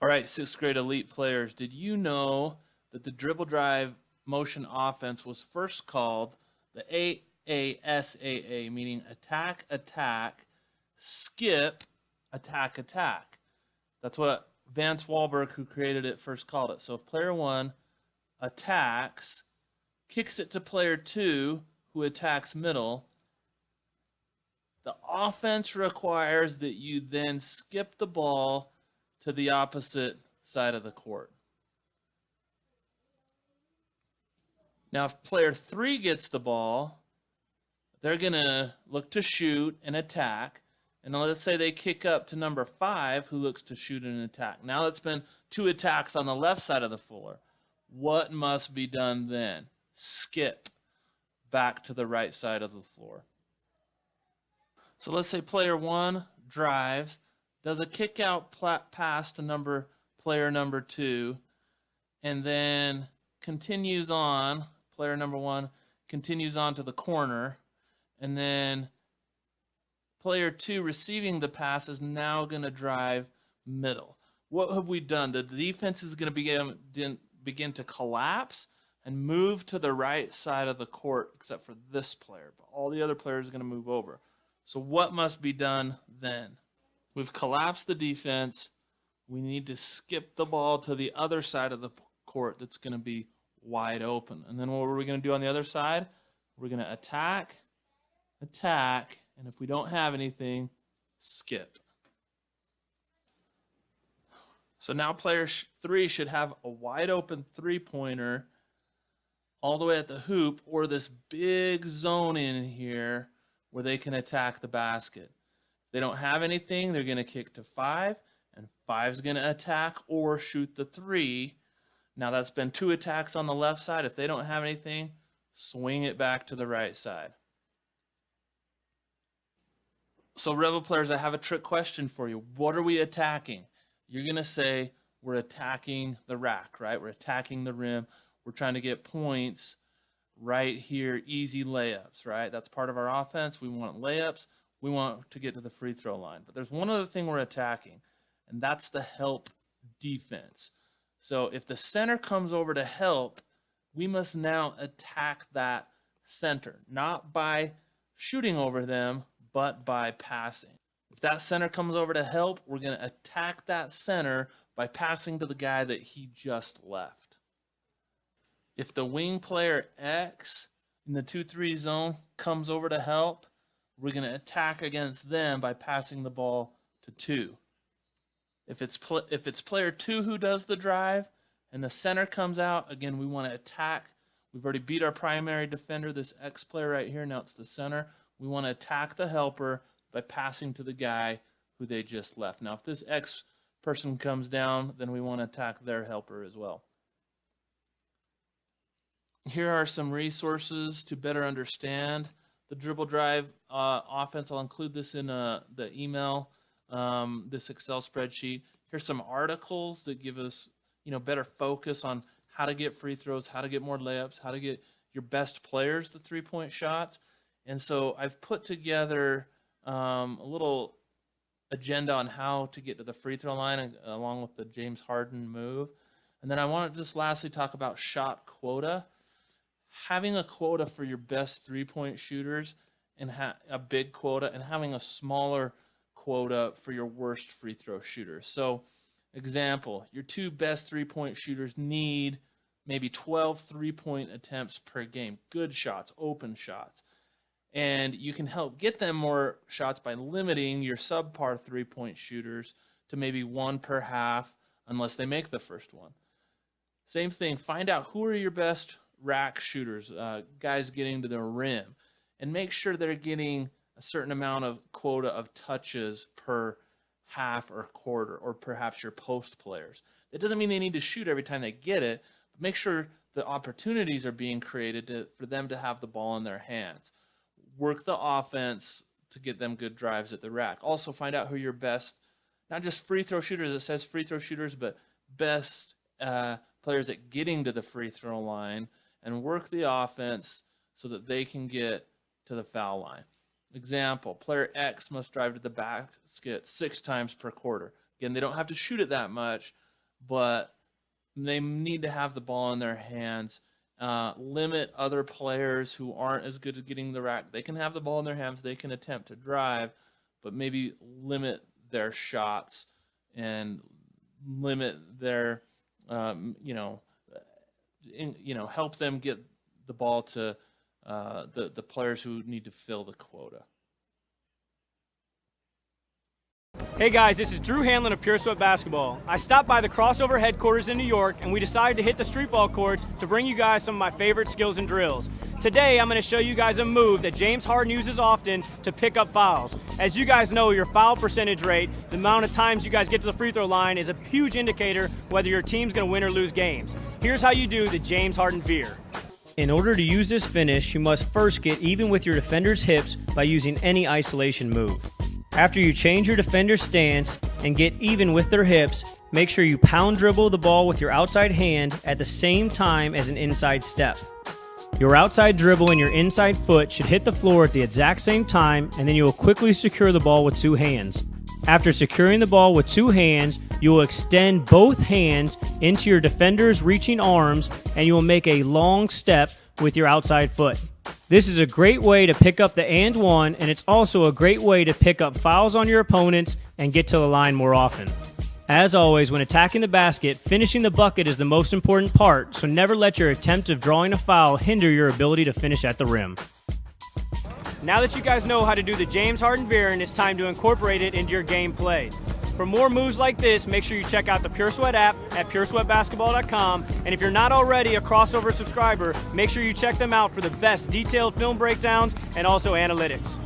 All right, sixth grade elite players, did you know that the dribble drive motion offense was first called the AASAA, meaning attack, attack, skip, attack, attack? That's what Vance Wahlberg, who created it, first called it. So if player one attacks, kicks it to player two, who attacks middle, the offense requires that you then skip the ball to the opposite side of the court. Now, if player three gets the ball, they're going to look to shoot and attack. And let's say they kick up to number 5, who looks to shoot and attack. Now it's been 2 attacks on the left side of the floor. What must be done then? Skip back to the right side of the floor. So let's say player 1 drives, does a kick out pass to player number 2, and then continues on, player number 1 continues on to the corner, and then player 2 receiving the pass is now going to drive middle. What have we done? The defense is going to begin to collapse and move to the right side of the court, except for this player, but all the other players are going to move over. So what must be done then? We've collapsed the defense. We need to skip the ball to the other side of the court that's going to be wide open. And then what are we going to do on the other side? We're going to attack, and if we don't have anything, skip. So now player 3 should have a wide open three-pointer all the way at the hoop, or this big zone in here where they can attack the basket. If they don't have anything, they're going to kick to 5, and 5's going to attack or shoot the 3. Now that's been 2 attacks on the left side. If they don't have anything, swing it back to the right side. So Rebel players, I have a trick question for you. What are we attacking? You're going to say we're attacking the rack, right? We're attacking the rim. We're trying to get points right here, easy layups, right? That's part of our offense. We want layups. We want to get to the free throw line. But there's one other thing we're attacking, and that's the help defense. So if the center comes over to help, we must now attack that center, not by shooting over them, but by passing. If that center comes over to help, we're going to attack that center by passing to the guy that he just left. If the wing player X in the 2-3 zone comes over to help, we're going to attack against them by passing the ball to 2. If it's player 2 who does the drive and the center comes out, again, we want to attack. We've already beat our primary defender, this X player right here. Now it's the center. We want to attack the helper by passing to the guy who they just left. Now, if this X person comes down, then we want to attack their helper as well. Here are some resources to better understand the dribble drive offense. I'll include this in the email, this Excel spreadsheet. Here's some articles that give us, better focus on how to get free throws, how to get more layups, how to get your best players the three-point shots. And so I've put together a little agenda on how to get to the free throw line along with the James Harden move. And then I want to just lastly talk about shot quota. Having a quota for your best three-point shooters and a big quota, and having a smaller quota for your worst free throw shooters. So example, your 2 best three-point shooters need maybe 12 three-point attempts per game. Good shots, open shots. And you can help get them more shots by limiting your subpar three-point shooters to maybe 1 per half unless they make the first one. Same thing, find out who are your best rack shooters, guys getting to the rim, and make sure they're getting a certain amount of quota of touches per half or quarter, or perhaps your post players. It doesn't mean they need to shoot every time they get it, but make sure the opportunities are being created for them to have the ball in their hands. Work the offense to get them good drives at the rack. Also find out who your best, not just free throw shooters, it says free throw shooters, but best players at getting to the free throw line, and work the offense so that they can get to the foul line. Example, player X must drive to the basket 6 times per quarter. Again, they don't have to shoot it that much, but they need to have the ball in their hands. Limit other players who aren't as good at getting the rack. They can have the ball in their hands. They can attempt to drive, but maybe limit their shots and limit their, help them get the ball to the players who need to fill the quota. Hey guys, this is Drew Hanlon of Pure Sweat Basketball. I stopped by the Crossover headquarters in New York and we decided to hit the street ball courts to bring you guys some of my favorite skills and drills. Today I'm going to show you guys a move that James Harden uses often to pick up fouls. As you guys know, your foul percentage rate, the amount of times you guys get to the free throw line, is a huge indicator whether your team's going to win or lose games. Here's how you do the James Harden veer. In order to use this finish, you must first get even with your defender's hips by using any isolation move. After you change your defender's stance and get even with their hips, make sure you pound dribble the ball with your outside hand at the same time as an inside step. Your outside dribble and your inside foot should hit the floor at the exact same time, and then you will quickly secure the ball with two hands. After securing the ball with two hands, you will extend both hands into your defender's reaching arms and you will make a long step with your outside foot. This is a great way to pick up the and one, and it's also a great way to pick up fouls on your opponents and get to the line more often. As always, when attacking the basket, finishing the bucket is the most important part, so never let your attempt of drawing a foul hinder your ability to finish at the rim. Now that you guys know how to do the James Harden veer, and it's time to incorporate it into your gameplay. For more moves like this, make sure you check out the Pure Sweat app at puresweatbasketball.com, and if you're not already a Crossover subscriber, make sure you check them out for the best detailed film breakdowns and also analytics.